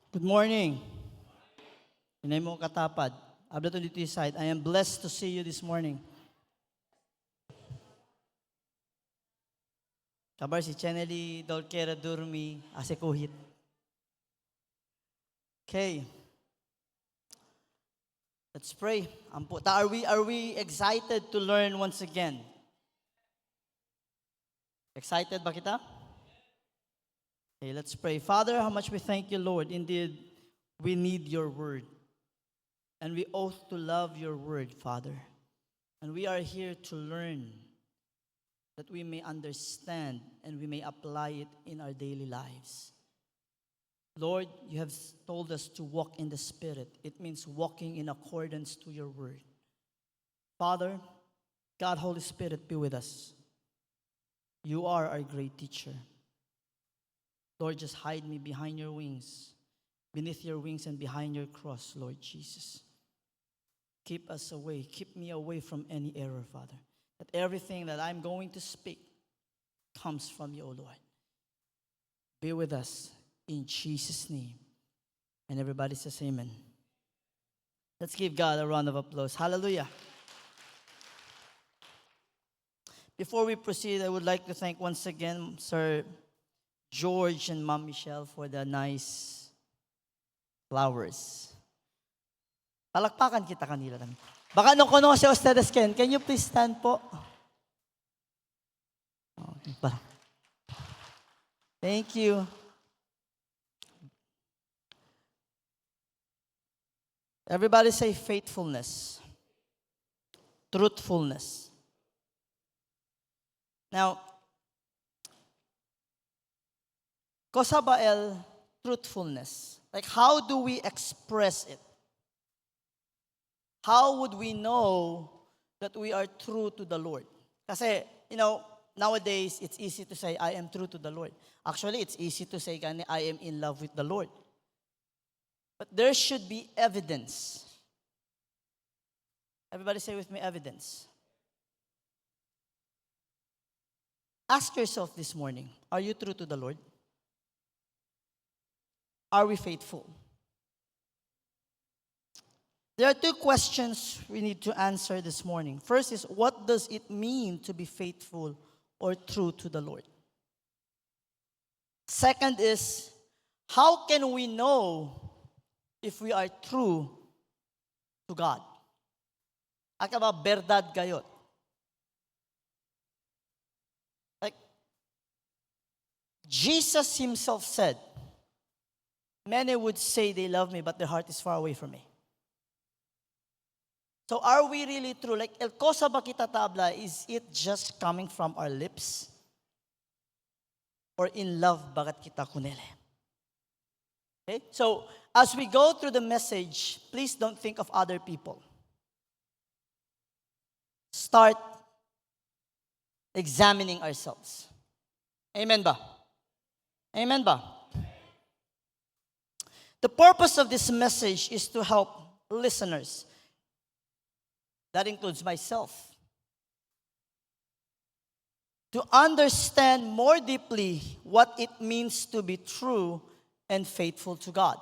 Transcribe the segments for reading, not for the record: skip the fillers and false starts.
Good morning. Inay mo katapad. Abla to dito side. I am blessed to see you this morning. Kabar si Chenely Dolkera Durmi ase kuhit. Okay. Let's pray. Are we excited to learn once again? Excited ba kita? Okay, let's pray. Father, how much we thank you, Lord. Indeed, we need your word. And we oath to love your word, Father. And we are here to learn that we may understand and we may apply it in our daily lives. Lord, you have told us to walk in the Spirit. It means walking in accordance to your word. Father, God, Holy Spirit, be with us. You are our great teacher. Lord, just hide me behind your wings, beneath your wings and behind your cross, Lord Jesus. Keep us away. Keep me away from any error, Father. That everything that I'm going to speak comes from you, O Lord. Be with us in Jesus' name. And everybody says amen. Let's give God a round of applause. Hallelujah. Before we proceed, I would like to thank once again Sir George and Mom Michelle for the nice flowers. Palakpakan kita kanila. Baka nung kono si ustedes Ken, can you please stand po? Okay, parang. Thank you. Everybody say faithfulness, truthfulness. Now, Kosabael, truthfulness. Like, how do we express it? How would we know that we are true to the Lord? Kasi, nowadays, it's easy to say, I am true to the Lord. Actually, it's easy to say, I am in love with the Lord. But there should be evidence. Everybody say with me, evidence. Ask yourself this morning, are you true to the Lord? Are we faithful? There are two questions we need to answer this morning. First is, what does it mean to be faithful or true to the Lord? Second is, how can we know if we are true to God? Akaba berdad gayot. Like, Jesus himself said, many would say they love me, but their heart is far away from me. So are we really true? Like, el cosa ba kita tabla, is it just coming from our lips? Or in love, bagat kita kunele? Okay? So, as we go through the message, please don't think of other people. Start examining ourselves. Amen ba? Amen ba? The purpose of this message is to help listeners. That includes myself. To understand more deeply what it means to be true and faithful to God.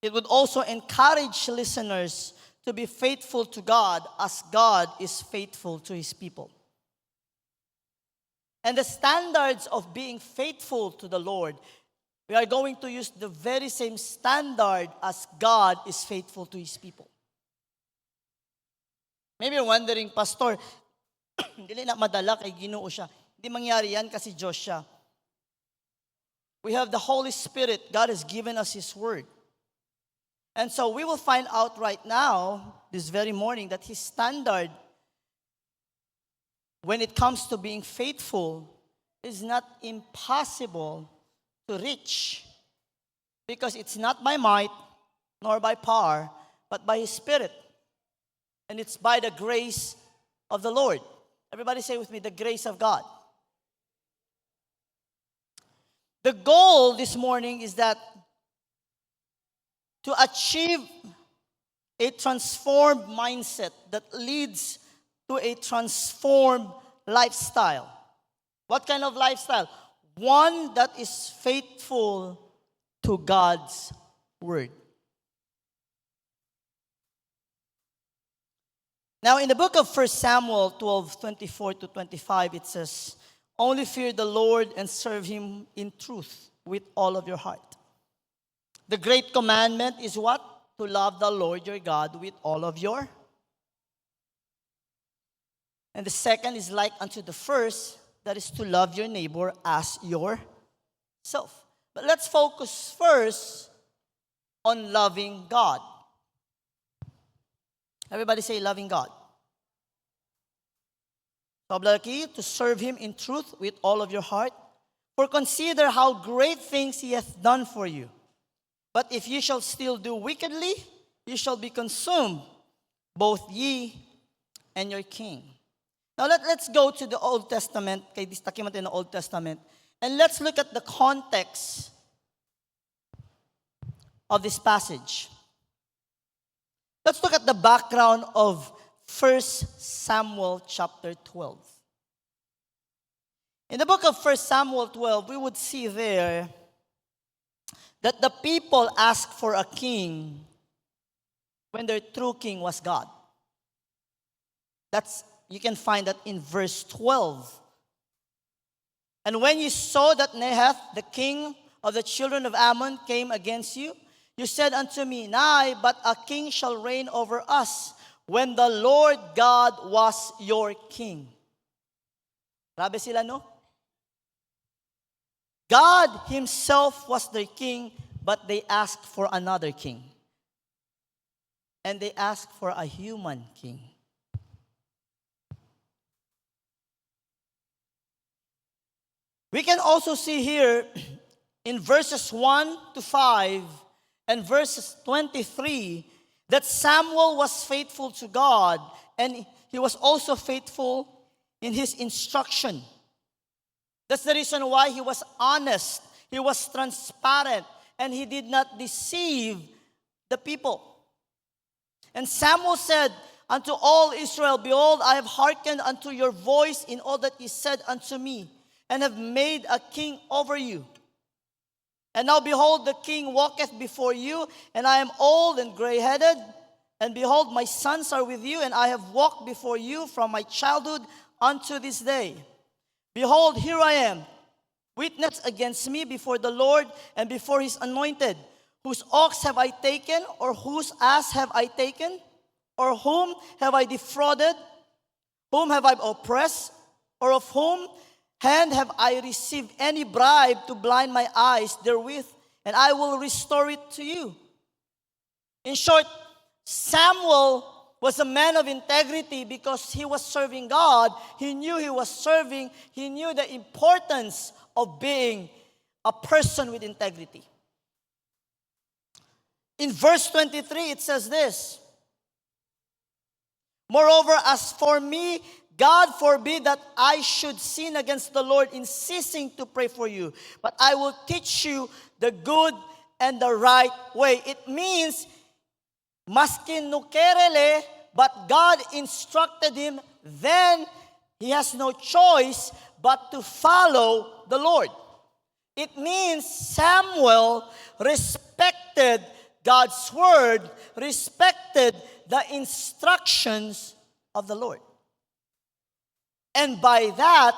It would also encourage listeners to be faithful to God as God is faithful to his people. And the standards of being faithful to the Lord, we are going to use the very same standard as God is faithful to his people. Maybe you're wondering, Pastor, hindi na madala kay Ginoo siya. Hindi mangyari yan kasi Diyos siya. We have the Holy Spirit. God has given us his word. And so we will find out right now, this very morning, that his standard when it comes to being faithful is not impossible to reach. Because it's not by might, nor by power, but by his Spirit. And it's by the grace of the Lord. Everybody say with me, the grace of God. The goal this morning is that to achieve a transformed mindset that leads to a transformed lifestyle. What kind of lifestyle? One that is faithful to God's word. Now, in the book of 1 Samuel 12:24 to 25, it says, "Only fear the Lord and serve Him in truth with all of your heart." The great commandment is what? To love the Lord your God with all of your. And the second is like unto the first, that is to love your neighbor as yourself. But let's focus first on loving God. Everybody say loving God. To serve Him in truth with all of your heart. For consider how great things He hath done for you. But if you shall still do wickedly, you shall be consumed, both ye and your king. Now let's go to the Old Testament, kay distakin natin ng Old Testament, and let's look at the context of this passage. Let's look at the background of 1 Samuel chapter 12. In the book of 1 Samuel 12, we would see there that the people asked for a king when their true king was God. You can find that in verse 12. "And when you saw that Nahath, the king of the children of Ammon, came against you, you said unto me, Nay, but a king shall reign over us, when the Lord God was your king." Grabe sila, no? God Himself was their king, but they asked for another king. And they asked for a human king. We can also see here in verses 1 to 5 and verses 23 that Samuel was faithful to God, and he was also faithful in his instruction. That's the reason why he was honest, he was transparent, and he did not deceive the people. And Samuel said unto all Israel, Behold, I have hearkened unto your voice in all that ye said unto me, and have made a king over you. And now behold, the king walketh before you, and I am old and gray-headed. And behold, my sons are with you, and I have walked before you from my childhood unto this day. Behold, here I am, witness against me before the Lord and before His anointed. Whose ox have I taken, or whose ass have I taken? Or whom have I defrauded? Whom have I oppressed? Or of whom hand have I received any bribe to blind my eyes therewith? And I will restore it to you. In short, Samuel was a man of integrity because he was serving God. He knew he was serving. He knew the importance of being a person with integrity. In verse 23, it says this, Moreover, as for me, God forbid that I should sin against the Lord in ceasing to pray for you. But I will teach you the good and the right way. It means, maskin nukerele, but God instructed him, then he has no choice but to follow the Lord. It means Samuel respected God's word, respected the instructions of the Lord. And by that,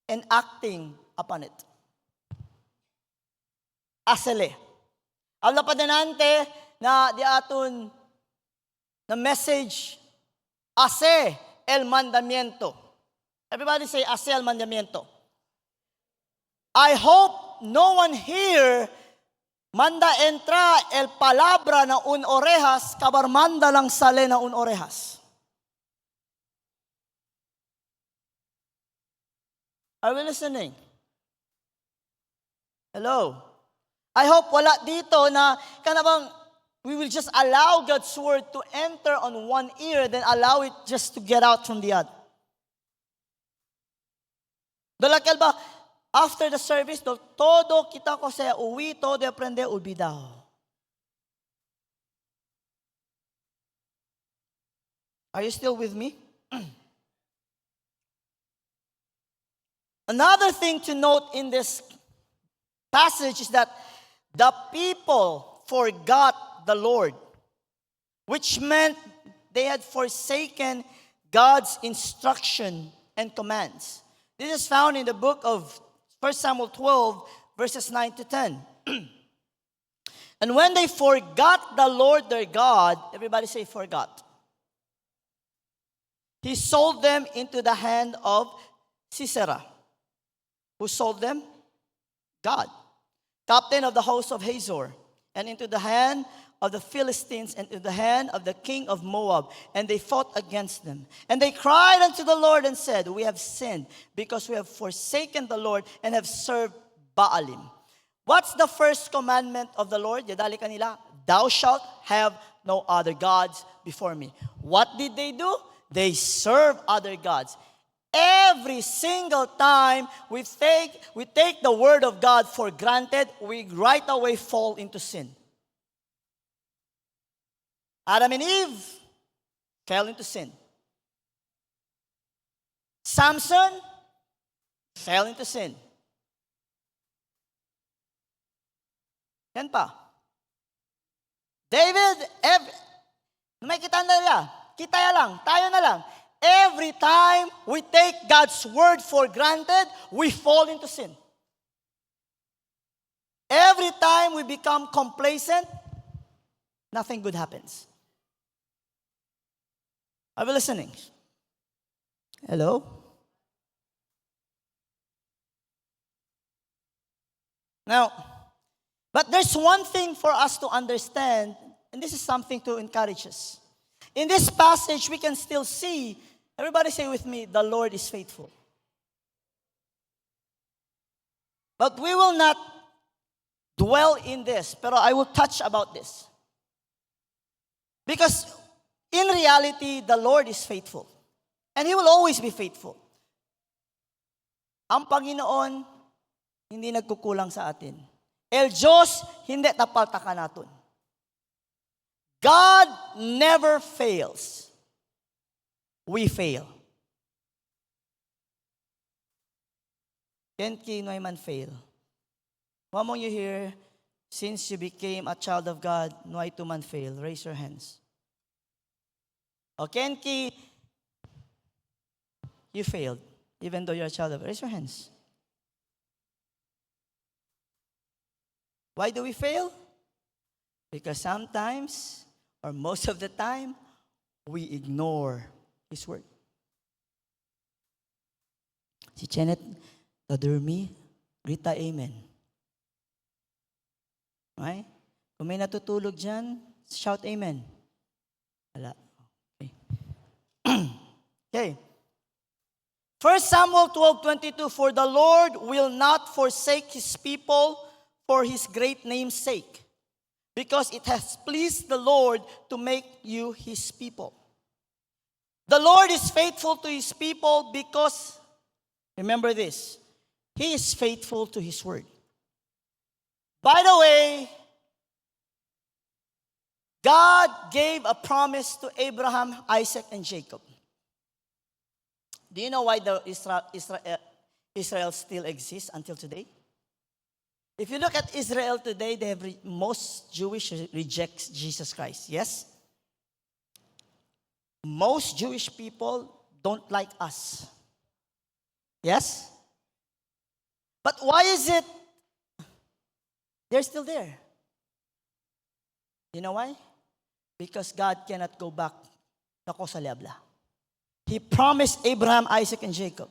enacting upon it. Asele. Habla pa dinante na di aton na message, Ase el mandamiento. Everybody say, Ase el mandamiento. I hope no one here manda entra el palabra na un orejas, kabar manda lang sale na un orejas. Are we listening? Hello? I hope wala dito na kanabang we will just allow God's word to enter on one ear, then allow it just to get out from the other. Dalakal ba, after the service, todo kita ko sa uwi, todo aprende, olvidado. Are you still with me? Another thing to note in this passage is that the people forgot the Lord, which meant they had forsaken God's instruction and commands. This is found in the book of 1 Samuel 12, verses 9 to 10. And when they forgot the Lord their God, everybody say forgot. He sold them into the hand of Sisera. Who sold them? God. Captain of the host of Hazor. And into the hand of the Philistines and into the hand of the king of Moab. And they fought against them. And they cried unto the Lord and said, we have sinned because we have forsaken the Lord and have served Baalim. What's the first commandment of the Lord? Yadali kanila, thou shalt have no other gods before me. What did they do? They serve other gods. Every single time we take the word of God for granted, we right away fall into sin. Adam and Eve fell into sin. Samson fell into sin. Yan pa. David, may kita na nila. Kita lang, tayo na lang. Every time we take God's word for granted, we fall into sin. Every time we become complacent, nothing good happens. Are we listening? Hello? Now, but there's one thing for us to understand, and this is something to encourage us. In this passage, we can still see, everybody say with me, the Lord is faithful. But we will not dwell in this, pero I will touch about this. Because in reality, the Lord is faithful. And He will always be faithful. Ang Panginoon, hindi nagkukulang sa atin. El Diyos, hindi tapaltakan natin. God never fails. We fail. Can Neumann fail? One among you here, since you became a child of God, no to man fail. Raise your hands. O Kenki, you failed, even though you're a child of God. Raise your hands. Why do we fail? Because sometimes, or most of the time, we ignore His word. Si Janet, Tadurmi, Rita, amen. Okay? Kung may natutulog dyan, shout amen. Wala. Okay. Okay. 1 Samuel 12:22, for the Lord will not forsake His people for His great name's sake, because it has pleased the Lord to make you His people. The Lord is faithful to His people because, remember this, He is faithful to His word. By the way, God gave a promise to Abraham, Isaac, and Jacob. Do you know why the Israel still exists until today? If you look at Israel today, most Jewish rejects Jesus Christ. Yes? Most Jewish people don't like us. Yes? But why is it they're still there? You know why? Because God cannot go back na ko sa liabla. He promised Abraham, Isaac, and Jacob.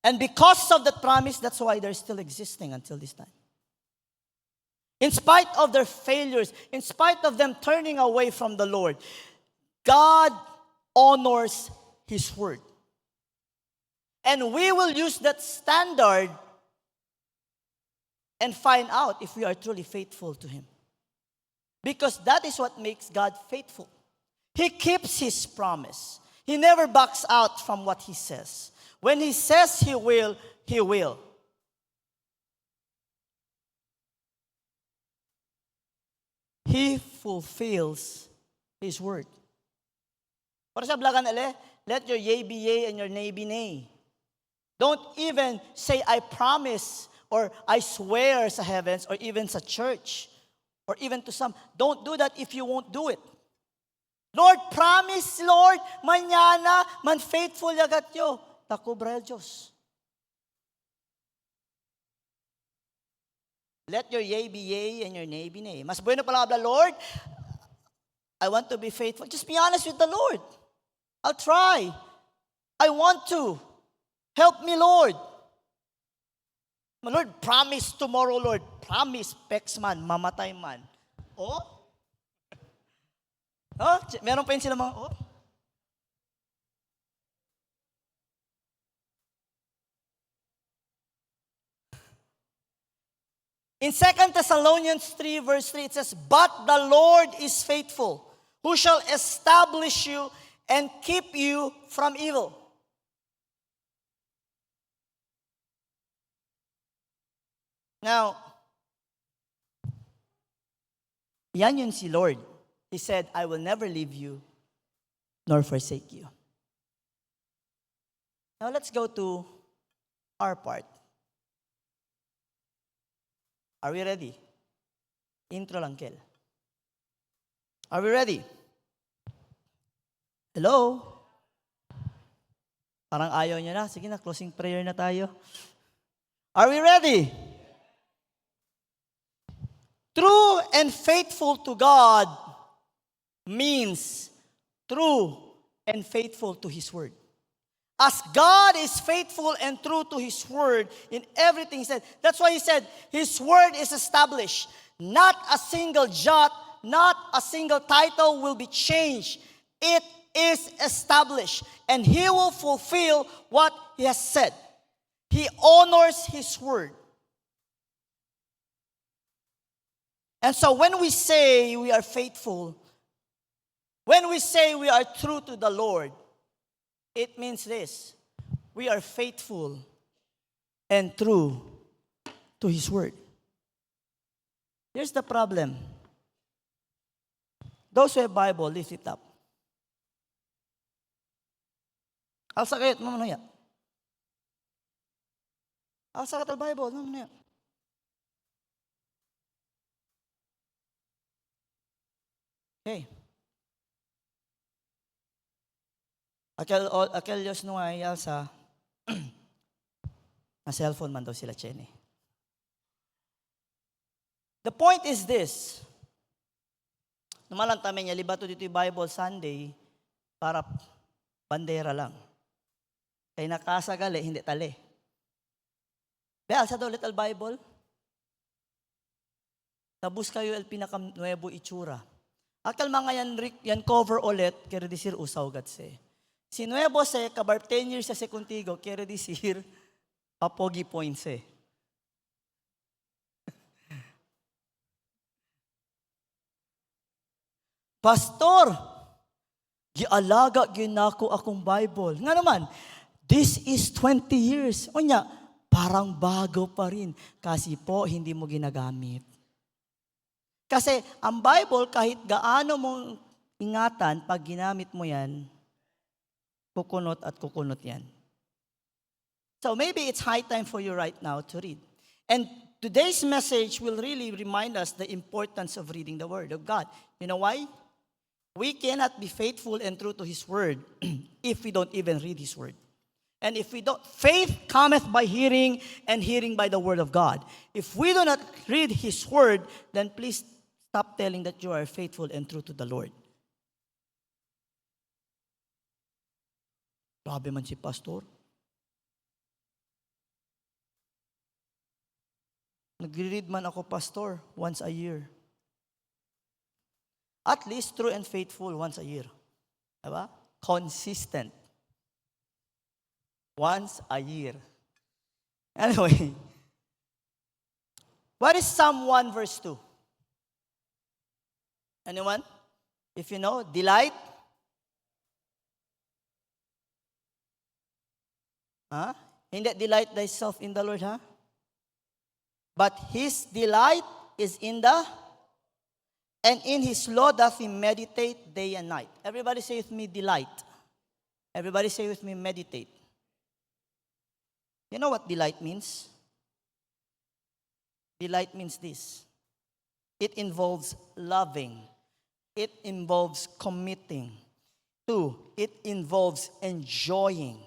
And because of that promise, that's why they're still existing until this time. In spite of their failures, in spite of them turning away from the Lord, God honors His word. And we will use that standard and find out if we are truly faithful to Him. Because that is what makes God faithful. He keeps His promise. He never backs out from what He says. When He says He will, He will. He fulfills His word. Para sa blagan ele, let your yea be yea and your nay be nay. Don't even say, I promise, or I swear sa heavens, or even sa church, or even to some. Don't do that if you won't do it. Lord, promise, Lord, mañana, man faithful yagat yo. Takubra el Diyos. Let your yea be yea and your nay be nay. Mas bueno pala habla, Lord, I want to be faithful. Just be honest with the Lord. I'll try. I want to. Help me, Lord. Lord, promise tomorrow, Lord. Promise, pex man, mamatay man. Oh? Oh, meron pa yun sila mga, oh? In 2 Thessalonians 3 verse 3, it says, "But the Lord is faithful, who shall establish you and keep you from evil." Now, yan yun si Lord. He said, "I will never leave you nor forsake you." Now let's go to our part. Are we ready? Intro lang, Kel. Are we ready? Hello? Parang ayaw niya na. Sige na, closing prayer na tayo. Are we ready? True and faithful to God means true and faithful to His Word. As God is faithful and true to His Word in everything He said. That's why He said, His Word is established. Not a single jot, not a single title will be changed. It is established. And He will fulfill what He has said. He honors His Word. And so when we say we are faithful, when we say we are true to the Lord, it means this: we are faithful and true to His Word. Here's the problem. Those who have Bible, lift it up. Alsa kayat mo manuya. Alsa katal Bible, no manuya. Okay. Aquel Diyos nung ay Alsa, na cellphone man daw sila Chene. The point is this. Numalang tamen niya, libato dito yung Bible Sunday para bandera lang. Kaya nakasagali, hindi tali. Kaya Alsa daw little Bible. Tabus kayo el pinaka-nuevo itsura. Akal mga yan cover ulit, kaya disir usaw gatse. Si Nuevo se, kabar 10 years sa Contigo, kaya disir, papogi points eh. Pastor, gialaga ginako akong Bible. Nga naman, this is 20 years. O nya, parang bago pa rin. Kasi po, hindi mo ginagamit. Kasi ang Bible, kahit gaano mong ingatan, pag ginamit mo yan, kukunot at kukunot yan. So maybe it's high time for you right now to read. And today's message will really remind us the importance of reading the Word of God. You know why? We cannot be faithful and true to His Word if we don't even read His Word. And if we don't, faith cometh by hearing, and hearing by the Word of God. If we do not read His Word, then please stop telling that you are faithful and true to the Lord. Grabe man si pastor. Nagre-read man ako, pastor, once a year. At least true and faithful once a year. Diba? Consistent. Once a year. Anyway, what is Psalm 1 verse 2? Anyone? If you know, delight. Huh? Hindi delight thyself in the Lord, huh? But His delight is in and in His law doth He meditate day and night. Everybody say with me, delight. Everybody say with me, meditate. You know what delight means? Delight means this. It involves loving. It involves committing. 2, it involves enjoying.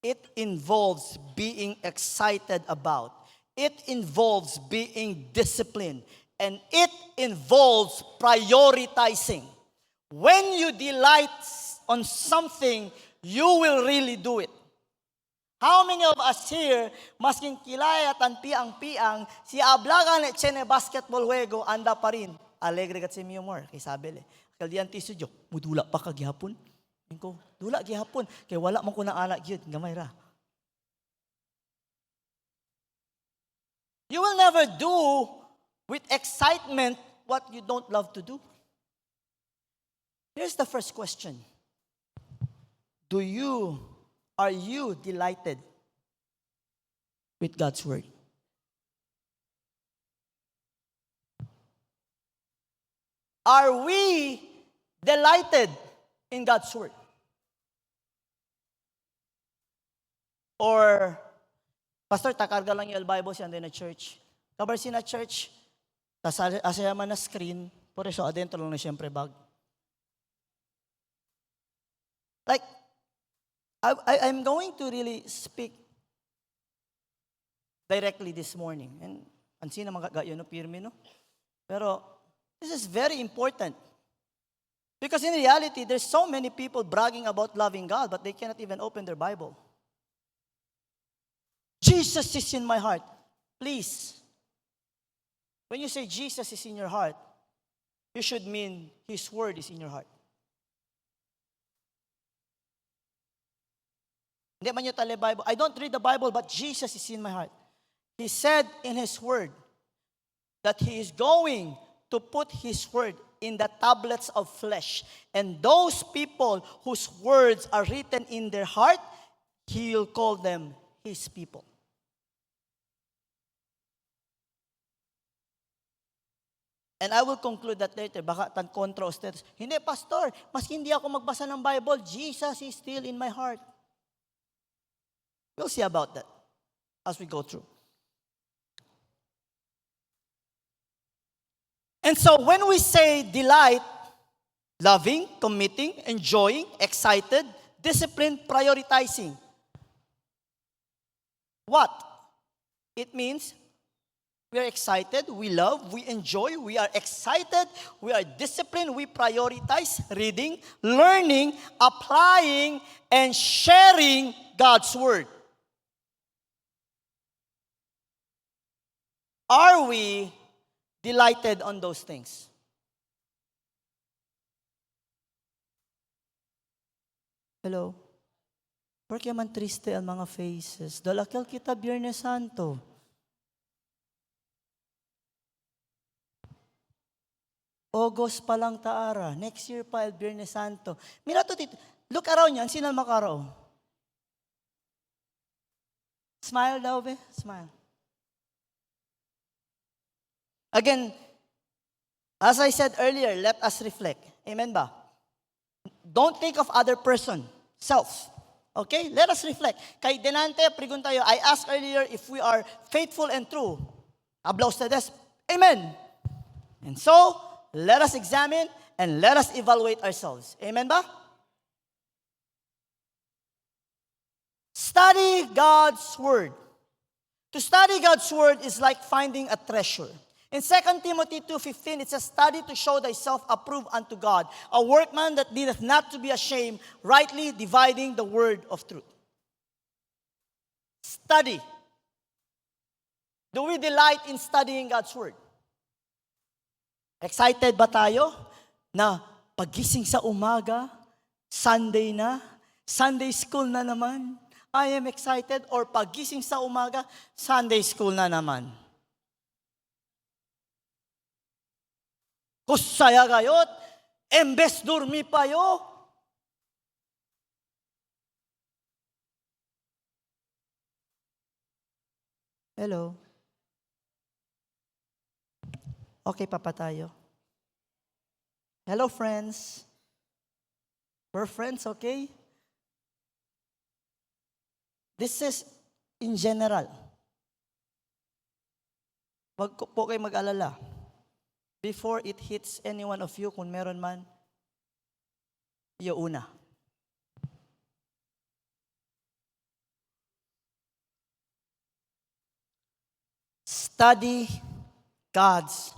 It involves being excited about. It involves being disciplined. And it involves prioritizing. When you delight on something, you will really do it. How many of us here, masking kilaya tan piang-piang, si ablagan at chene basketball juego, anda pa rin. Alegre kat si Mio More, kay Sabel eh. Kaldian ti sudyo, mudula pa kagihapon. Ko, dula gihapon, kay wala man ko na anak yun, gamay ra. You will never do with excitement what you don't love to do. Here's the first question. Are you delighted with God's word? Are we delighted in God's word? Or, Pastor, takarga lang yung Bible siya na church. Kabar si na church, tas asaya man na screen, por eso adentro lang na siyempre bag. Like, I'm going to really speak directly this morning. And pansin naman kagayo no pirmi no. Pero this is very important. Because in reality, there's so many people bragging about loving God, but they cannot even open their Bible. Jesus is in my heart. Please, when you say Jesus is in your heart, you should mean His word is in your heart. Hindi man yung tali Bible. I don't read the Bible, but Jesus is in my heart. He said in His word that He is going to put His word in the tablets of flesh. And those people whose words are written in their heart, He will call them His people. And I will conclude that later. Baka tan kontra ustedes. Hindi, Pastor, mas hindi ako magbasa ng Bible, Jesus is still in my heart. We'll see about that as we go through. And so when we say delight, loving, committing, enjoying, excited, disciplined, prioritizing, what? It means we are excited, we love, we enjoy, we are excited, we are disciplined, we prioritize reading, learning, applying, and sharing God's word. Are we delighted on those things? Hello? Porque man triste ang mga faces. Dalakil kita Biyernes Santo. August pa lang taara. Next year pa, El Biyernes Santo. Mira to dito. Look around yan. Sino makaraw? Smile daw, be. Smile. Again, as I said earlier, let us reflect. Amen ba? Don't think of other person. Self. Okay? Let us reflect. Kay Denante, pregun tayo, I asked earlier if we are faithful and true. Applause to this. Amen. And so, let us examine and let us evaluate ourselves. Amen ba? Study God's word. To study God's word is like finding a treasure. In 2 Timothy 2:15, it says, study to show thyself approved unto God, a workman that needeth not to be ashamed, rightly dividing the word of truth. Study. Do we delight in studying God's word? Excited ba tayo na pagising sa umaga, Sunday na, Sunday school na naman? I am excited. Or pagising sa umaga, Sunday school na naman. Kusaya gayot, embes durmi payo. Hello? Okay pa tayo? Hello, friends. We're friends, okay? This is in general. wag po kayo mag-alala. Before it hits any one of you, kung meron man, iyo una. Study God's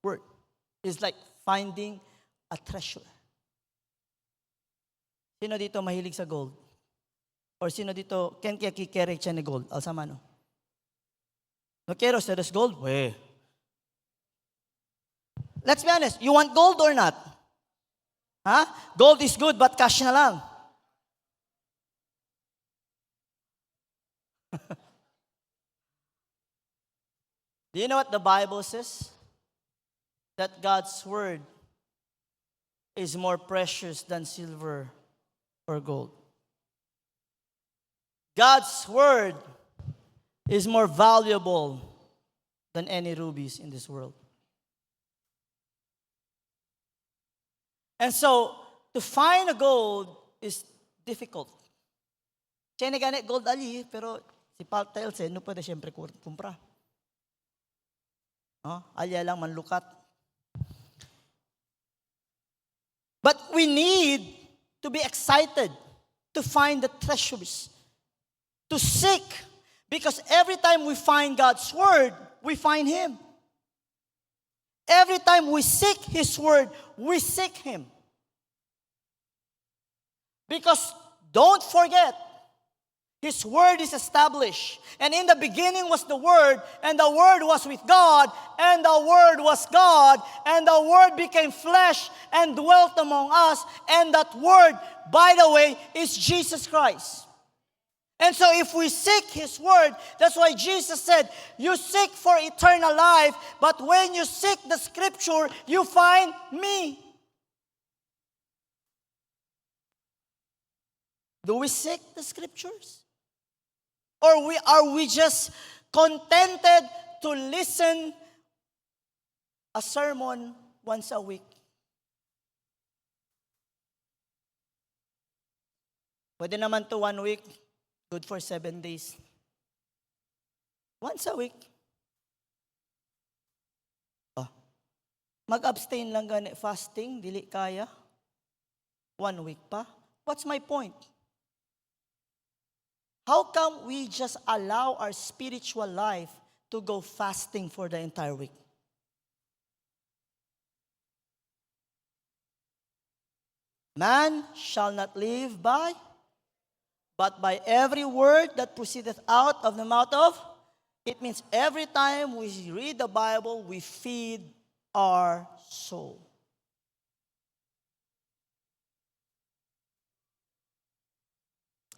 Word. It's like finding a treasure. Sino dito mahilig sa gold? Or sino dito, ken kaya kikere siya ni gold? Alsa mano? No quiero ser gold? We. Let's be honest, you want gold or not? Huh? Gold is good, but cash na lang. Do you know what the Bible says? That God's Word is more precious than silver or gold. God's Word is more valuable than any rubies in this world. And so, to find a gold is difficult. Siya gani gold ali, pero si Paltel no pwede siyempre kumpra. No? Alya lang manlukat. But we need to be excited to find the treasures, to seek. Because every time we find God's Word, we find Him. Every time we seek His Word, we seek Him. Because don't forget, His Word is established. And in the beginning was the Word, and the Word was with God, and the Word was God, and the Word became flesh and dwelt among us, and that Word, by the way, is Jesus Christ. And so if we seek His Word, that's why Jesus said, you seek for eternal life, but when you seek the Scripture, you find me. Do we seek the Scriptures? Or are we just contented to listen a sermon once a week? Pwede naman to 1 week. Good for 7 days. Once a week. Mag-abstain lang gani, fasting, dili kaya. 1 week pa. What's my point? How come we just allow our spiritual life to go fasting for the entire week? Man shall not live by, but by every word that proceedeth out of the mouth of. It means every time we read the Bible, we feed our soul.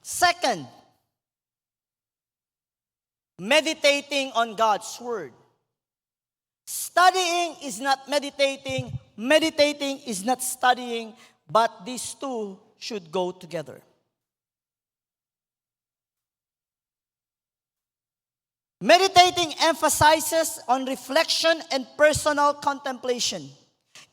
Second, meditating on God's Word. Studying is not meditating. Meditating is not studying, but these two should go together. Meditating emphasizes on reflection and personal contemplation.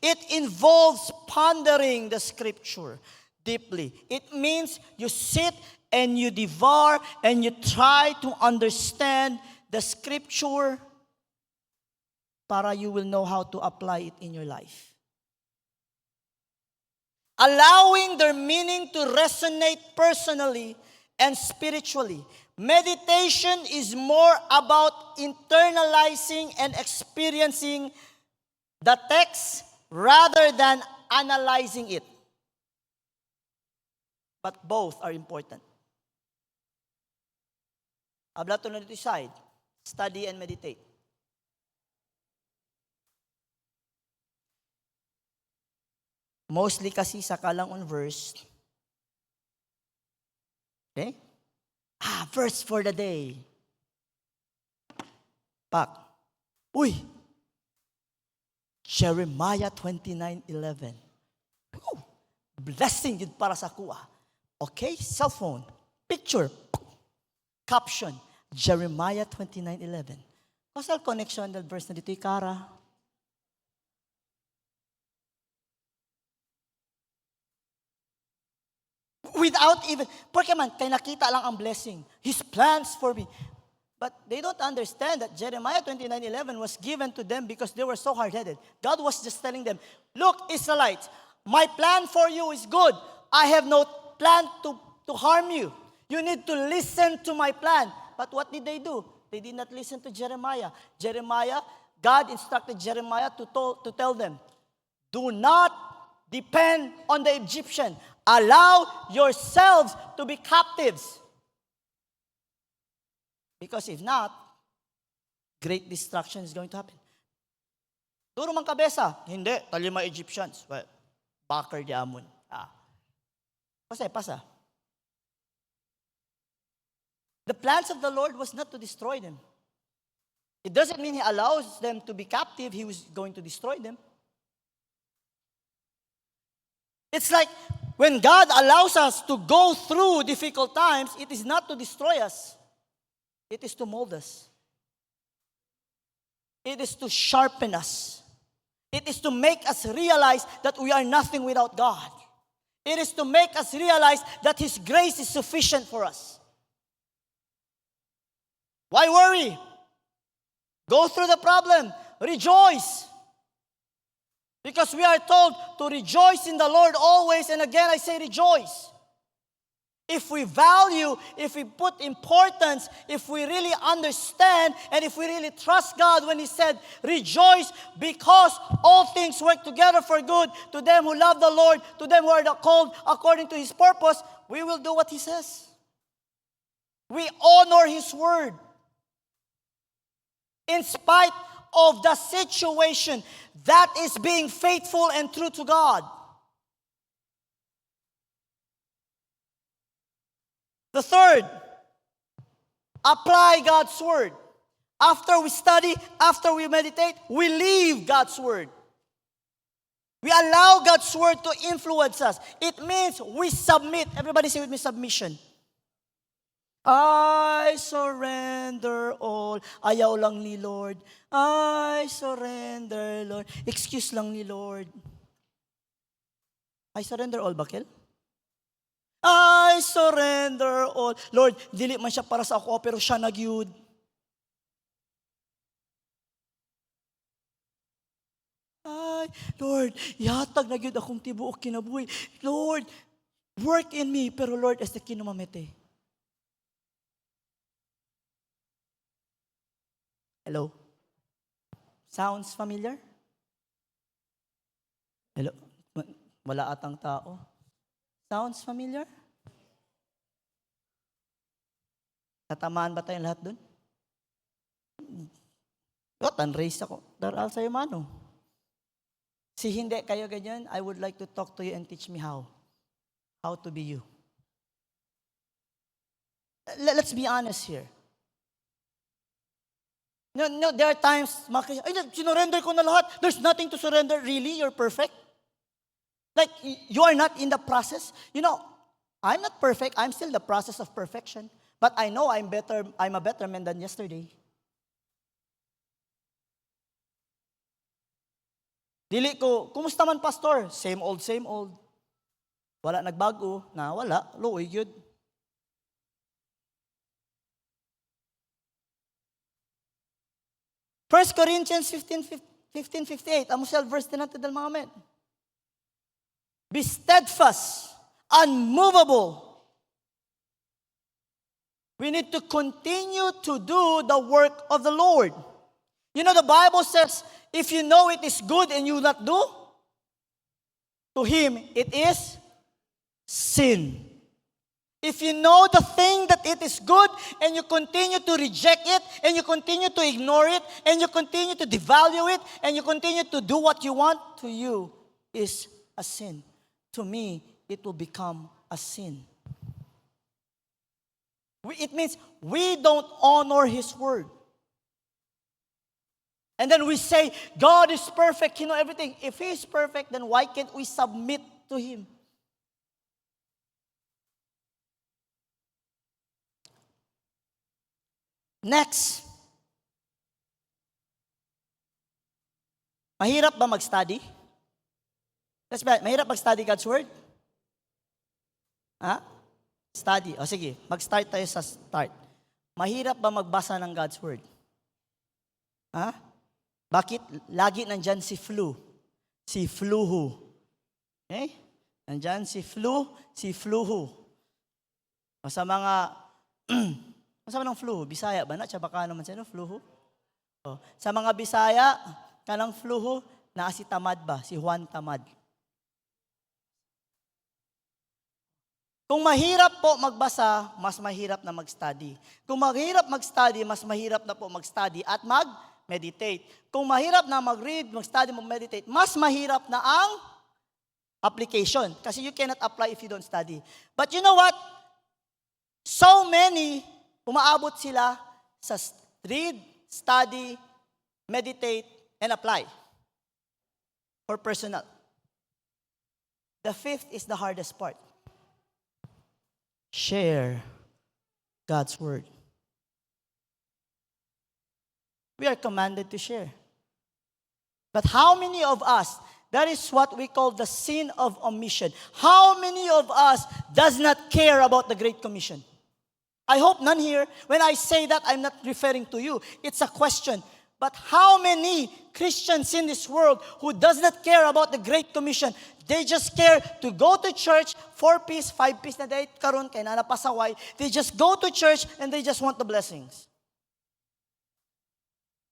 It involves pondering the Scripture deeply. It means you sit and you devour and you try to understand the Scripture para you will know how to apply it in your life. Allowing their meaning to resonate personally and spiritually. Meditation is more about internalizing and experiencing the text rather than analyzing it. But both are important. Habla to na dito side, study and meditate. Mostly kasi saka lang on verse. Okay? Verse for the day. Pak. Uy! Jeremiah 29:11. Blessing yun para sa kuha. Okay? Cellphone. Picture. Caption. Jeremiah 29:11. Causal connection that verse na dito ikara. Without even, porque man, kay nakita lang ang blessing. His plans for me. But they don't understand that Jeremiah 29:11 was given to them because they were so hard-headed. God was just telling them, look, Israelites, my plan for you is good. I have no plan to harm you. You need to listen to my plan. But what did they do? They did not listen to Jeremiah. God instructed Jeremiah to tell them, do not depend on the Egyptian. Allow yourselves to be captives. Because if not, great destruction is going to happen. Duro man kabesa. Hindi, talima Egyptians. Well, bakar di amon. Pasa. The plans of the Lord was not to destroy them. It doesn't mean He allows them to be captive. He was going to destroy them. It's like when God allows us to go through difficult times, it is not to destroy us. It is to mold us. It is to sharpen us. It is to make us realize that we are nothing without God. It is to make us realize that His grace is sufficient for us. Why worry? Go through the problem. Rejoice. Because we are told to rejoice in the Lord always, and again I say rejoice. If we value, if we put importance, if we really understand, and if we really trust God when He said, rejoice because all things work together for good to them who love the Lord, to them who are called according to His purpose, we will do what He says. We honor His word. In spite of the situation, that is being faithful and true to God. The third, apply God's word. After we study, after we meditate, we leave God's word. We allow God's word to influence us. It means we submit. Everybody say with me, submission. I surrender all. Ayaw lang ni Lord. I surrender, Lord. Excuse lang ni Lord. I surrender all, Bakil? I surrender all. Lord, dili man siya para sa ako, pero siya nagyud. Ay, Lord, yatag nagyud akong tibuok kinabuhi. Lord, work in me, pero Lord, as the kinumamete. Hello? Sounds familiar? Hello? Wala atang tao. Sounds familiar? Tatamaan ba tayong lahat dun? Tanrace ako. Daral sa'yo mano. Si hindi kayo ganyan, I would like to talk to you and teach me how. How to be you. Let's be honest here. No, there are times, sinurrender ko na lahat. There's nothing to surrender. Really? You're perfect? Like, you are not in the process. I'm not perfect. I'm still in the process of perfection. But I know I'm a better man than yesterday. Dili ko, kumusta man, pastor? Same old, same old. Wala nagbago. Wala. Luoy, good. First Corinthians 15:58. Amo siya verse din natin dal mga men. Be steadfast, unmovable. We need to continue to do the work of the Lord. The Bible says, if you know it is good and you not do, to Him it is sin. If you know the thing that it is good and you continue to reject it and you continue to ignore it and you continue to devalue it and you continue to do what you want, to you is a sin. To me, it will become a sin. It means we don't honor His word. And then we say, God is perfect, He knows everything. If He is perfect, then why can't we submit to Him? Next. Mahirap ba mag-study? Mahirap mag-study God's Word? Study. Sige, mag-start tayo sa start. Mahirap ba magbasa ng God's Word? Ha? Bakit lagi nandyan si flu? Si fluhu. Okay? Nandyan si fluhu. O sa mga, sa mga ng fluhu, Bisaya ba na? Tsaka naman siya, no? Fluhu. O, sa mga Bisaya, kanang fluhu, na si Tamad ba? Si Juan Tamad. Kung mahirap po magbasa, mas mahirap na mag-study. Kung mahirap mag-study, mas mahirap na po mag-study at mag-meditate. Kung mahirap na mag-read, mag-study, mag-meditate, mas mahirap na ang application. Kasi you cannot apply if you don't study. But you know what? So many, umaabot sila sa read, study, meditate, and apply. For personal. The fifth is the hardest part. Share God's Word. We are commanded to share. But how many of us, that is what we call the sin of omission. How many of us does not care about the Great Commission? I hope none here. When I say that, I'm not referring to you. It's a question. But how many Christians in this world who does not care about the Great Commission? They just care to go to church, 4 piece, 5 piece na date karon kay nana pasaway. They just go to church and they just want the blessings.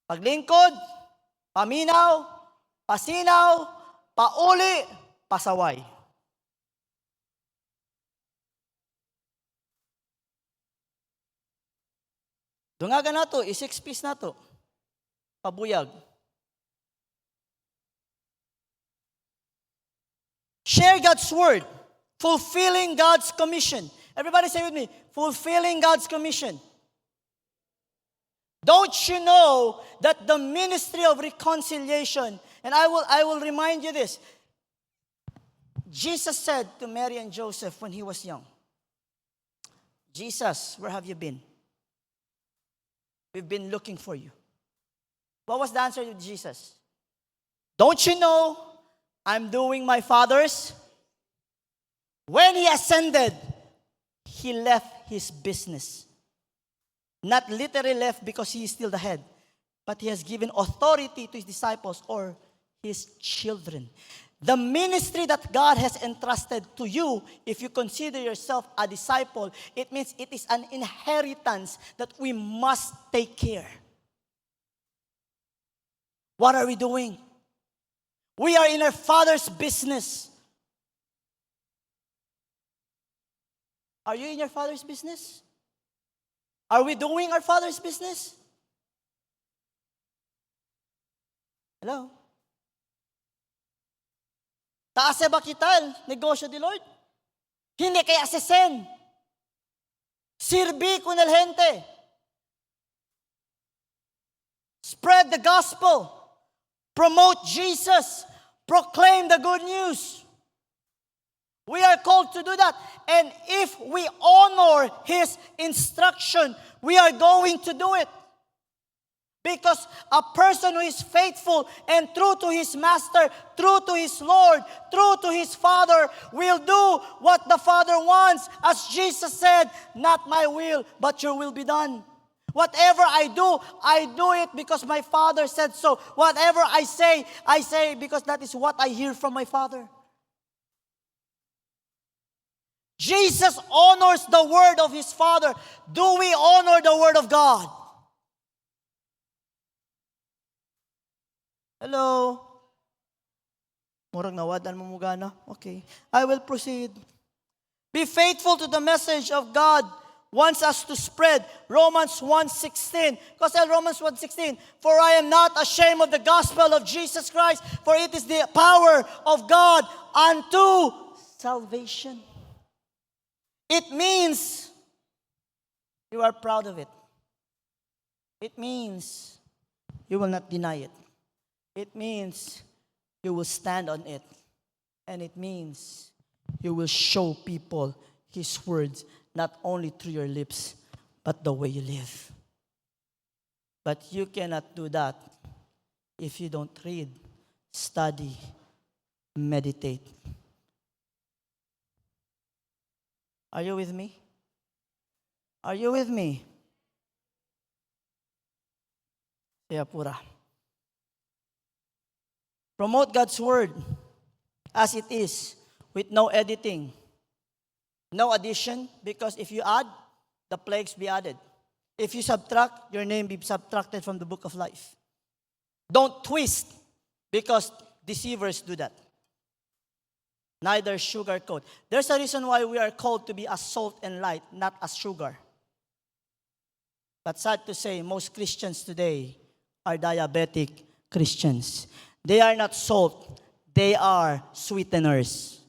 Paglingkod, paminaw, pasinaw, pauli, pasaway. Dungaga na to, 6 piece na to. Pabuyag. Share God's Word. Fulfilling God's commission. Everybody say with me, fulfilling God's commission. Don't you know that the ministry of reconciliation, and I will remind you this. Jesus said to Mary and Joseph when he was young, Jesus, where have you been? We've been looking for you. What was the answer to Jesus? Don't you know I'm doing my Father's? When he ascended, he left his business. Not literally left because he is still the head, but he has given authority to his disciples or his children. The ministry that God has entrusted to you, if you consider yourself a disciple, it means it is an inheritance that we must take care. What are we doing? We are in our Father's business. Are you in your Father's business? Are we doing our Father's business? Hello? Taas ba kita negosyo di Lord? Hindi kay asesen. Sirbi con el gente. Spread the gospel. Promote Jesus. Proclaim the good news. We are called to do that. And if we honor His instruction, we are going to do it. Because a person who is faithful and true to his master, true to his Lord, true to his Father, will do what the Father wants. As Jesus said, not my will, but your will be done. Whatever I do it because my Father said so. Whatever I say because that is what I hear from my Father. Jesus honors the word of his Father. Do we honor the word of God? Hello? Murag nawadan mo mugana? Okay. I will proceed. Be faithful to the message of God wants us to spread. Romans 1:16. Because Romans 1:16. For I am not ashamed of the gospel of Jesus Christ, for it is the power of God unto salvation. It means you are proud of it. It means you will not deny it. It means you will stand on it. And it means you will show people His words, not only through your lips, but the way you live. But you cannot do that if you don't read, study, meditate. Are you with me? Are you with me? Kaya pura. Promote God's word as it is, with no editing, no addition, because if you add, the plagues be added. If you subtract, your name be subtracted from the book of life. Don't twist, because deceivers do that. Neither sugarcoat. There's a reason why we are called to be as salt and light, not as sugar. But sad to say, most Christians today are diabetic Christians. They are not salt, they are sweeteners.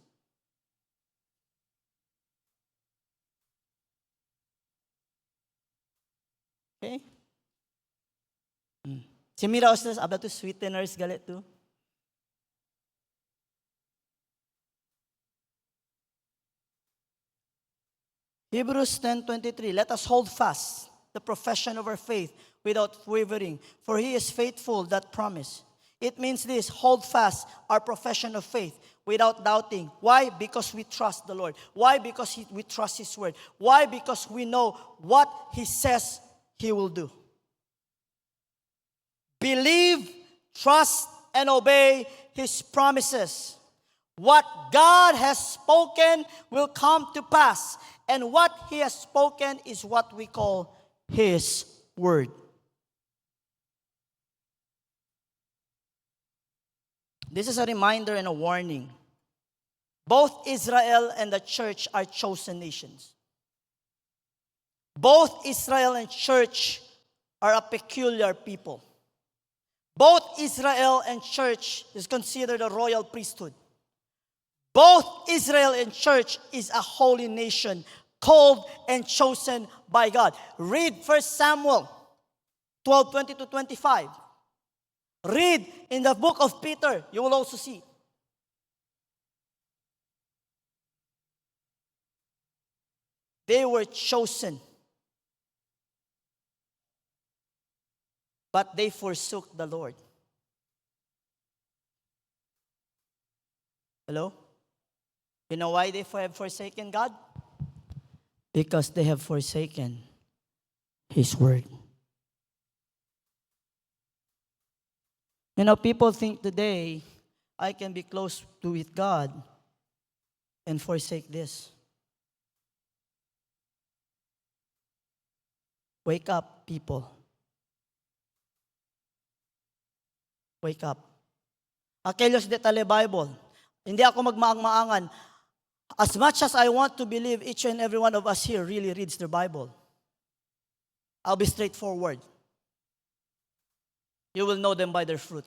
Okay? Si Mira Ostres, abla to sweeteners galit to. Hebrews 10:23, let us hold fast the profession of our faith without wavering, for he is faithful that promise. It means this, hold fast our profession of faith without doubting. Why? Because we trust the Lord. Why? Because we trust his word. Why? Because we know what he says he will do. Believe, trust, and obey his promises. What God has spoken will come to pass. And what he has spoken is what we call his word. This is a reminder and a warning. Both Israel and the church are chosen nations. Both Israel and church are a peculiar people. Both Israel and church is considered a royal priesthood. Both Israel and church is a holy nation, called and chosen by God. Read 1 Samuel 12:20-25. Read in the book of Peter, you will also see. They were chosen, but they forsook the Lord. Hello? You know why they have forsaken God? Because they have forsaken his word. You know, people think today, I can be close to with God and forsake this. Wake up, people. Wake up. Aquellos de Tale Bible, hindi ako magmaang-maangan. As much as I want to believe each and every one of us here really reads their Bible, I'll be straightforward. You will know them by their fruit.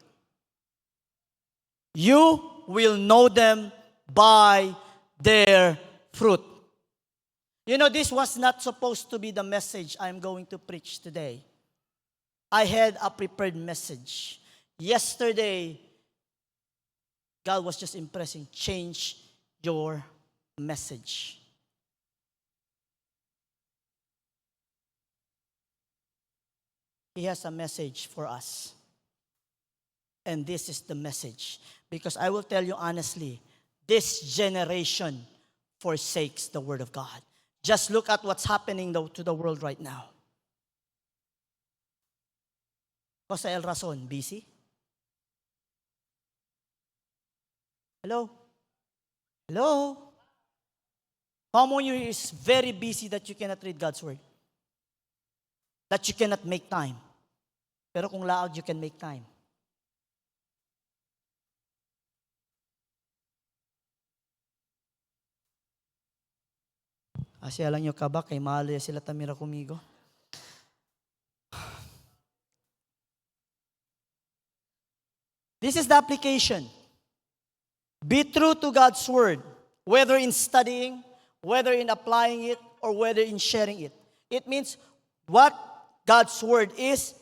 You will know them by their fruit. You know, this was not supposed to be the message I'm going to preach today. I had a prepared message. Yesterday, God was just impressing, change your message. He has a message for us. And this is the message. Because I will tell you honestly, this generation forsakes the word of God. Just look at what's happening to the world right now. Jose El Razon, busy? Hello? Hello? How many of you is very busy that you cannot read God's word? That you cannot make time. Pero kung laag, you can make time. Asya lang nyo ka ba, kay mahal sila tamira kumigo. This is the application. Be true to God's word, whether in studying, whether in applying it, or whether in sharing it. It means what God's word is,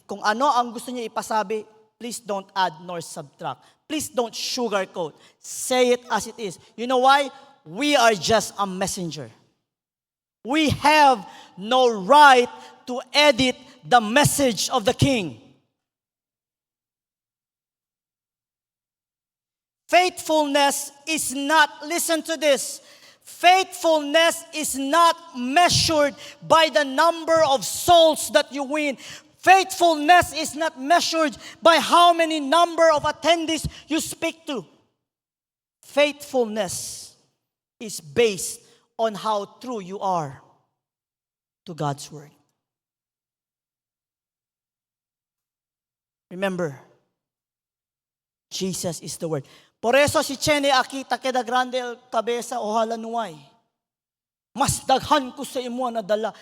kung ano ang gusto niya ipasabi, please don't add nor subtract. Please don't sugarcoat. Say it as it is. You know why? We are just a messenger. We have no right to edit the message of the King. Faithfulness is not, listen to this, faithfulness is not measured by the number of souls that you win. Faithfulness is not measured by how many number of attendees you speak to. Faithfulness is based on how true you are to God's Word. Remember, Jesus is the Word. Por eso si Chene akita keda grande el cabeza ohala nuay. Mas daghan ko sa imo na dala.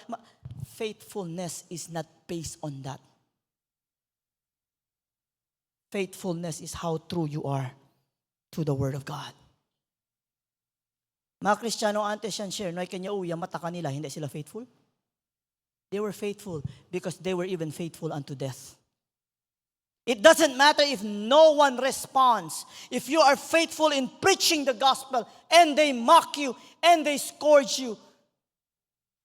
Faithfulness is not based on that. Faithfulness is how true you are to the Word of God. Mga Kristiyano antes yan share, no ay kanya uya mata kanila, hindi sila faithful. They were faithful because they were even faithful unto death. It doesn't matter if no one responds. If you are faithful in preaching the gospel and they mock you and they scourge you,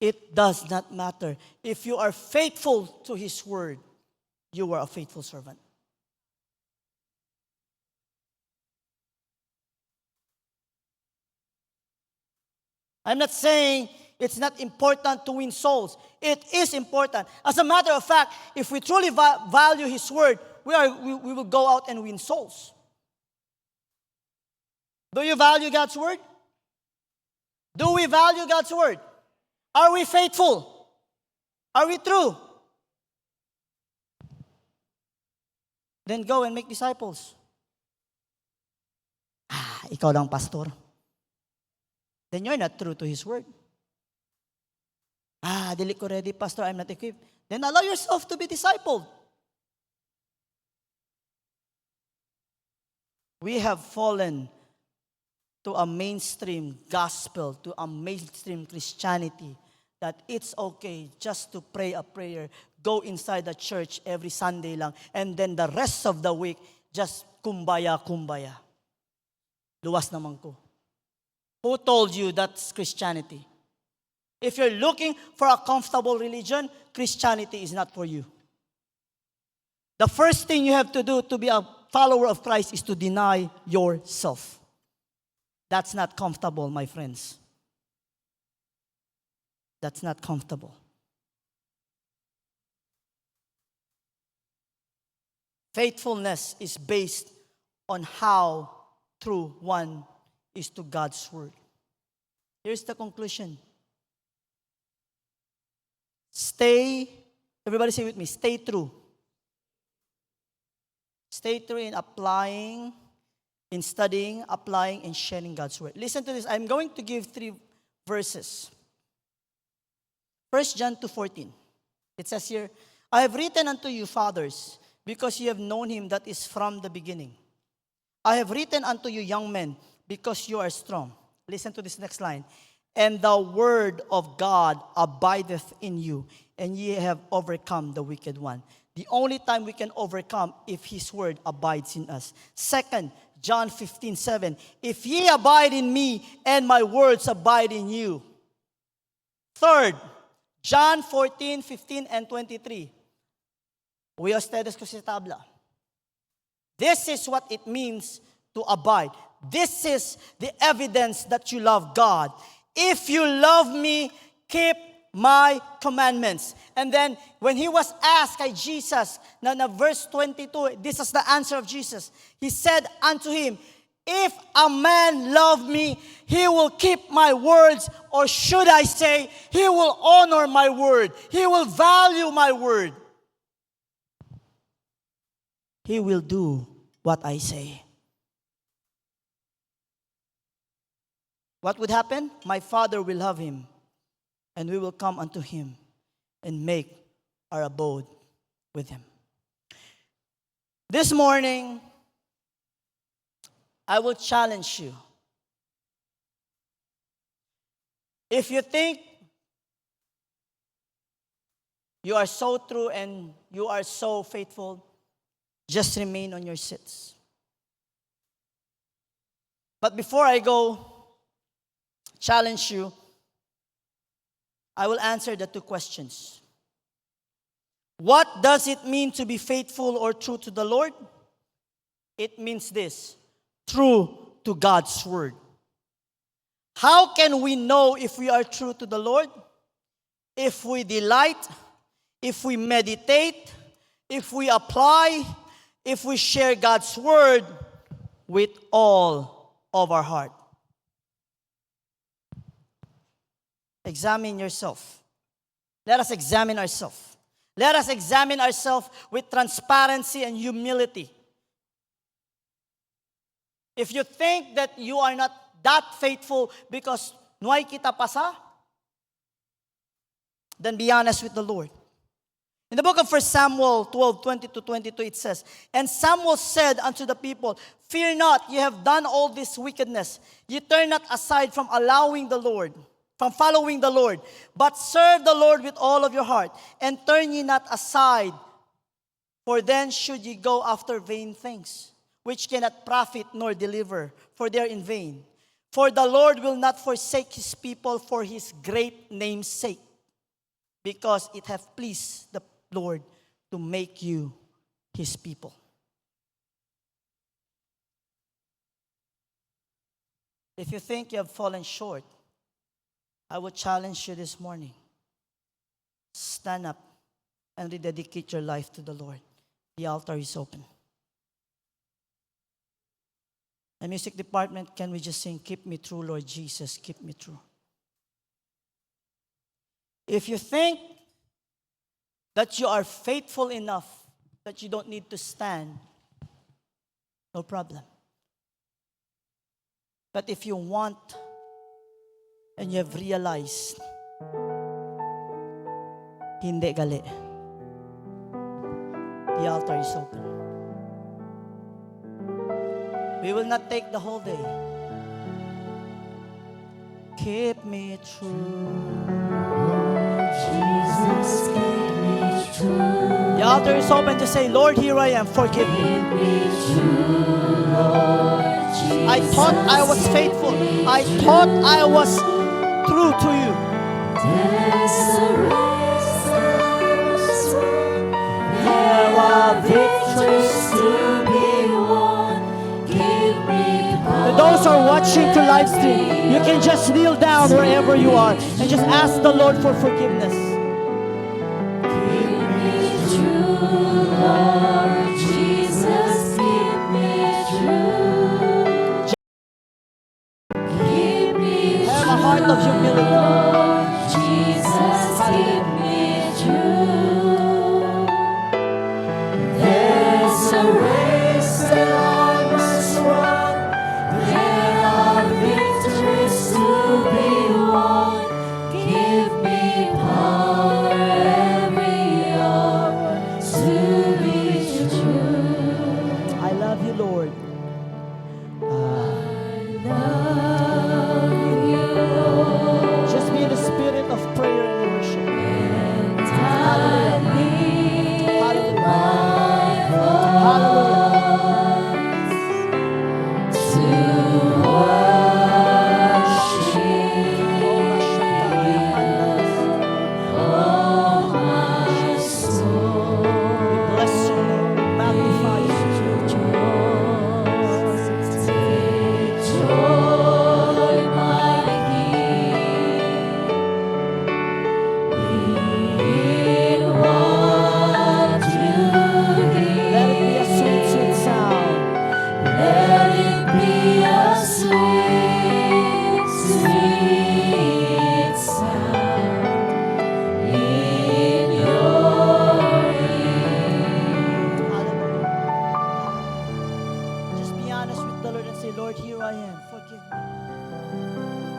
it does not matter. If you are faithful to His word, you are a faithful servant. I'm not saying it's not important to win souls. It is important. As a matter of fact, if we truly value His word, we will go out and win souls. Do you value God's word? Do we value God's word? Are we faithful? Are we true? Then go and make disciples. Ikaw lang pastor. Then you're not true to His word. Dili ko ready, pastor, I'm not equipped. Then allow yourself to be discipled. We have fallen to a mainstream gospel, to a mainstream Christianity, that it's okay just to pray a prayer, go inside the church every Sunday lang, and then the rest of the week, just kumbaya. Luwas naman ko. Who told you that's Christianity? If you're looking for a comfortable religion, Christianity is not for you. The first thing you have to do to be a follower of Christ is to deny yourself. That's not comfortable, my friends. That's not comfortable. Faithfulness is based on how true one is to God's word. Here's the conclusion. Everybody say with me, stay true. Stay true in applying, in studying, applying, and sharing God's word. Listen to this. I'm going to give 3 verses. 1 John 2:14. It says here, I have written unto you, fathers, because you have known Him that is from the beginning. I have written unto you, young men, because you are strong. Listen to this next line. And the word of God abideth in you, and ye have overcome the wicked one. The only time we can overcome if His word abides in us. Second, John 15:7. If ye abide in me, and my words abide in you. Third, John 14:15 and 23. Uy, ustedes ko sa tabla. This is what it means to abide. This is the evidence that you love God. If you love me, keep my commandments. And then, when He was asked by Jesus, na verse 22, this is the answer of Jesus. He said unto him, if a man love me, he will keep my words, or should I say, he will honor my word. He will value my word. He will do what I say. What would happen? My Father will love him, and we will come unto him and make our abode with him. This morning, I will challenge you. If you think you are so true and you are so faithful, just remain on your seats. But before I go challenge you, I will answer the 2 questions. What does it mean to be faithful or true to the Lord? It means this: true to God's word. How can we know if we are true to the Lord? If we delight, if we meditate, if we apply, if we share God's word with all of our heart. Examine yourself. Let us examine ourselves. Let us examine ourselves with transparency and humility. If you think that you are not that faithful because nuay kita pasa, then be honest with the Lord. In the book of 1 Samuel 12:20-22, it says, "And Samuel said unto the people, Fear not, ye have done all this wickedness. Ye turn not aside from following the Lord, but serve the Lord with all of your heart, and turn ye not aside, for then should ye go after vain things, which cannot profit nor deliver, for they are in vain. For the Lord will not forsake his people for his great name's sake, because it hath pleased the Lord to make you his people." If you think you have fallen short, I would challenge you this morning. Stand up and rededicate your life to the Lord. The altar is open. The music department, can we just sing, "Keep me true, Lord Jesus, keep me true"? If you think that you are faithful enough that you don't need to stand, no problem. But if you want and you have realized, hindi gali, the altar is open. We will not take the whole day. Keep me true. Jesus, keep me true. The altar is open to say, "Lord, here I am, forgive me. Keep me true, Lord Jesus. I thought I was faithful. I thought I was true to you. There's a race I must run. There are victories to be won. Give me To those who are watching to live stream, you can just kneel down wherever you are and just ask the Lord for forgiveness. Keep me true, Lord Jesus, keep me true. Keep me Have a heart of humility. Lord Jesus, keep me true. There's a race that I must run. There are victories to be won. Give me power every hour to be true. I love you, Lord. Love you, Lord, Just be in the spirit of prayer and worship. and I lift Hallelujah. my Hallelujah. voice to worship, oh my soul. We bless your name. We magnify you. Take joy, my King, in what you Let it be a hear. sweet, sweet sound. Let it be a sweet, sweet sound in your ear. Hallelujah. Just be honest with the Lord and say, "Lord, here I am. Forgive me.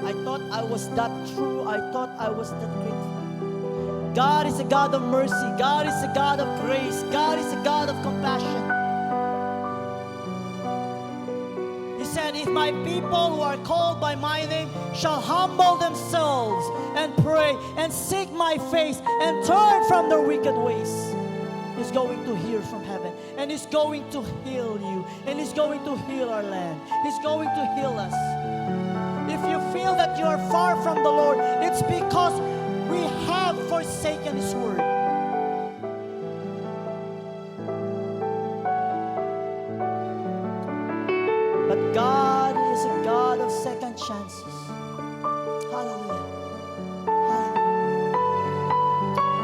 I thought I was that true. I thought I was that grateful." God is a God of mercy. God is a God of grace. God is a God of compassion. He said, "If my people who are called by my name shall humble themselves and pray and seek my face and turn from their wicked ways," He's going to hear from heaven, and He's going to heal you, and He's going to heal our land. He's going to heal us. If you feel that you are far from the Lord, it's because we have forsaken His word. But God is a God of second chances. Hallelujah. Hallelujah.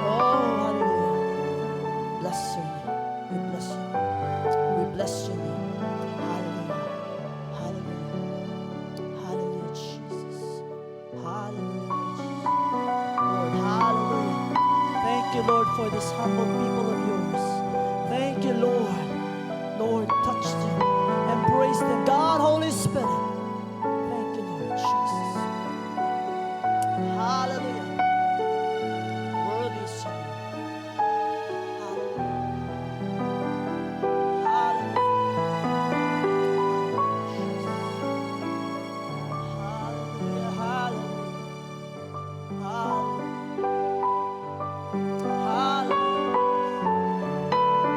Oh, hallelujah. Bless your name. Hallelujah, Lord, hallelujah. Thank you, Lord, for this humble people of yours. Thank you, Lord. Lord, touch them, embrace them. God, Holy Spirit. Thank you, Lord Jesus. Hallelujah. Worthy is your name. Hallelujah. Hallelujah. Hallelujah.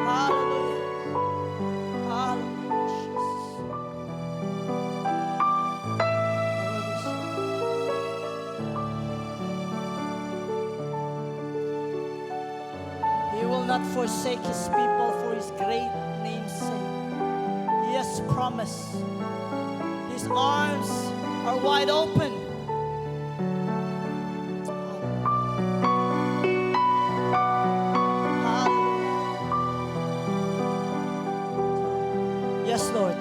Hallelujah. Hallelujah. He will not forsake his people for his great name's sake. He has promised. His arms are wide open. Yes, Lord.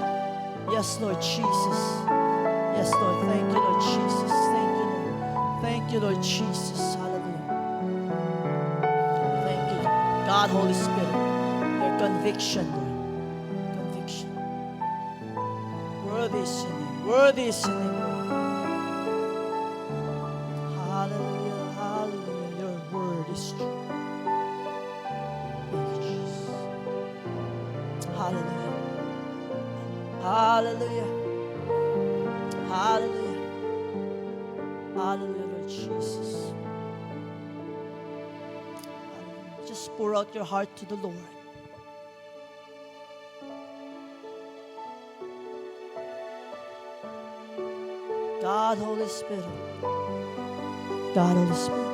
Yes, Lord Jesus. Yes, Lord. Thank you, Lord Jesus. Thank you, Lord. Thank you, Lord Jesus. Hallelujah. Thank you, God, Holy Spirit. Your conviction, Lord. Conviction. Worthy is your name. Worthy is your name, Lord. Hallelujah. Hallelujah. Your word is true. Thank you, Jesus. Hallelujah. Hallelujah. Hallelujah. Hallelujah, Lord Jesus. Hallelujah. Just pour out your heart to the Lord. God, Holy Spirit. God, Holy Spirit.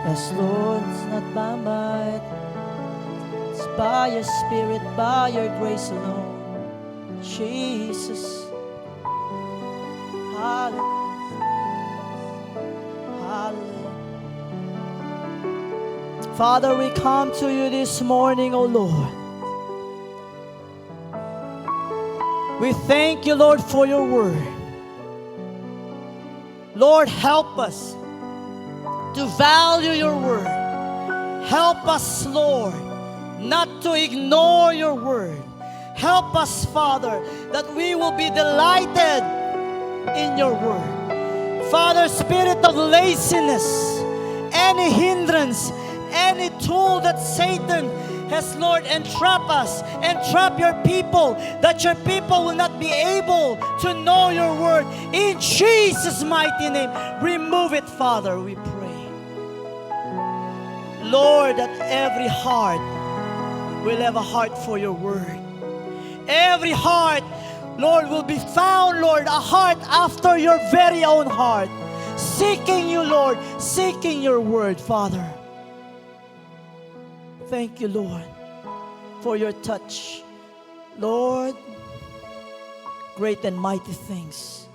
Yes, Lord, it's not by might. It's by your Spirit, by your grace alone. Jesus. Hallelujah. Hallelujah. Father, we come to you this morning, O Lord. We thank you, Lord, for your word. Lord, help us to value your word. Help us, Lord, not to ignore your word. Help us, Father, that we will be delighted in your word. Father, spirit of laziness, any hindrance, any tool that Satan has, Lord, entrap us, entrap your people, that your people will not be able to know your word. In Jesus' mighty name, remove it, Father, we pray. Lord, that every heart will have a heart for your word. Every heart, Lord, will be found, Lord, a heart after your very own heart. Seeking you, Lord, seeking your word, Father. Thank you, Lord, for your touch. Lord, great and mighty things,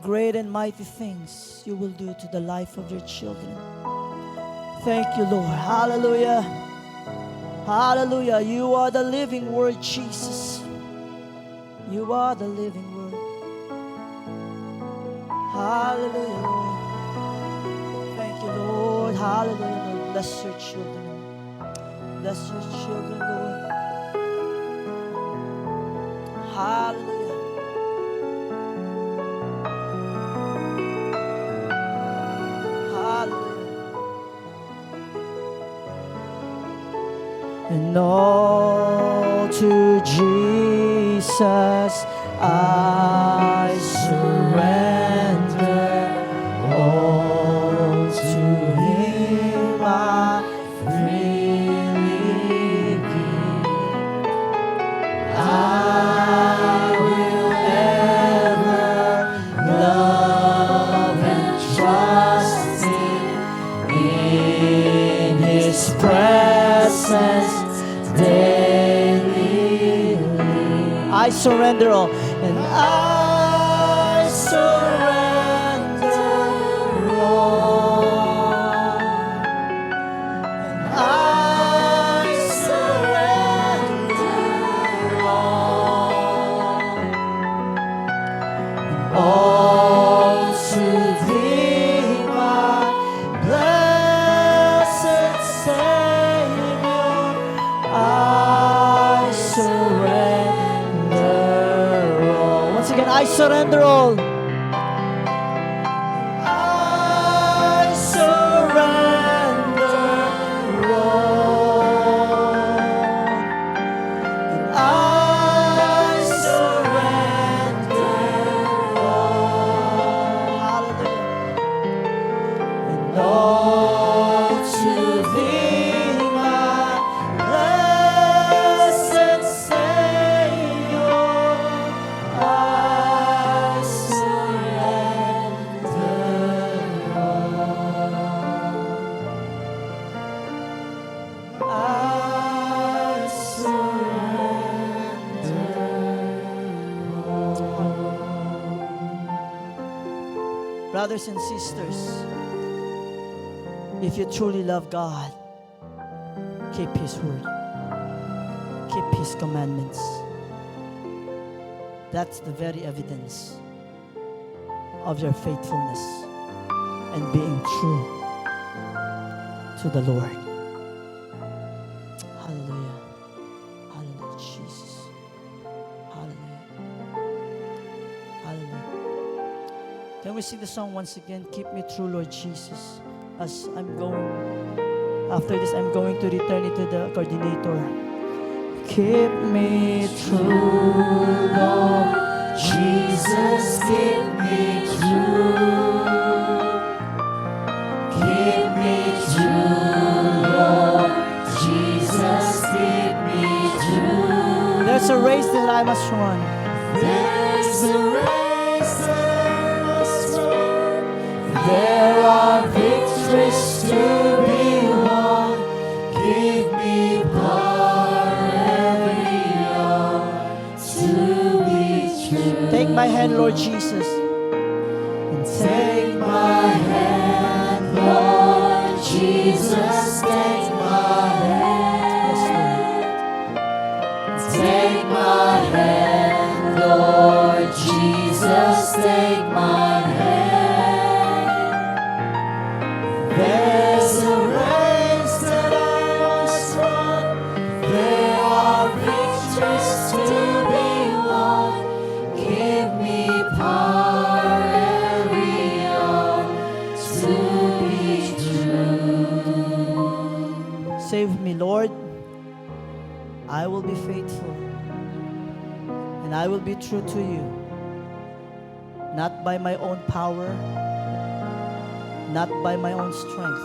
great and mighty things you will do to the life of your children. Thank you, Lord. Hallelujah. Hallelujah. You are the living word, Jesus. You are the living word. Hallelujah, Lord. Thank you, Lord. Hallelujah, Lord. Bless your children. Bless your children, Lord. Hallelujah. Hallelujah. And all to Jesus I surrender. All to Him I freely give. I will ever love and trust Him in His presence daily. I surrender all, and I surrender all, and I surrender again. I surrender all. I surrender all. And I surrender all. Hallelujah. And all to thee, my blessed Savior, I surrender all. I surrender all. Brothers and sisters, if you truly love God, keep His word, keep His commandments. That's the very evidence of your faithfulness and being true to the Lord. Hallelujah. Hallelujah, Jesus. Hallelujah. Hallelujah. Can we sing the song once again? Keep me true, Lord Jesus. As after this, I'm going to return it to the coordinator. Keep me true, Lord Jesus, keep me true. Keep me true, Lord Jesus, keep me true. There's a race that I must run. There's a race that I must run. There are victories to be won. Give me power every hour to be true. Take my hand, Lord Jesus. And take my hand, Lord Jesus. Take my hand. Take my hand, Lord Jesus. Take my hand. There's a race that I must run. There are victories to be won. Give me power every hour to be true. Save me, Lord. I will be faithful and I will be true to you. Not by my own power, not by my own strength,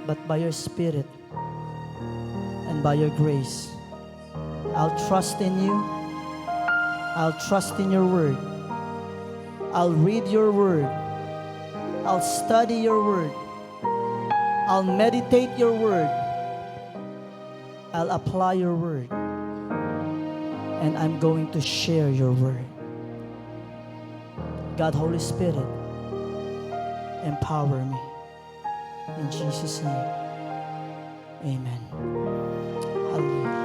but by your Spirit and by your grace. I'll trust in you. I'll trust in your word. I'll read your word. I'll study your word. I'll meditate your word. I'll apply your word. And I'm going to share your word. God, Holy Spirit, empower me. In Jesus' name, amen. Hallelujah.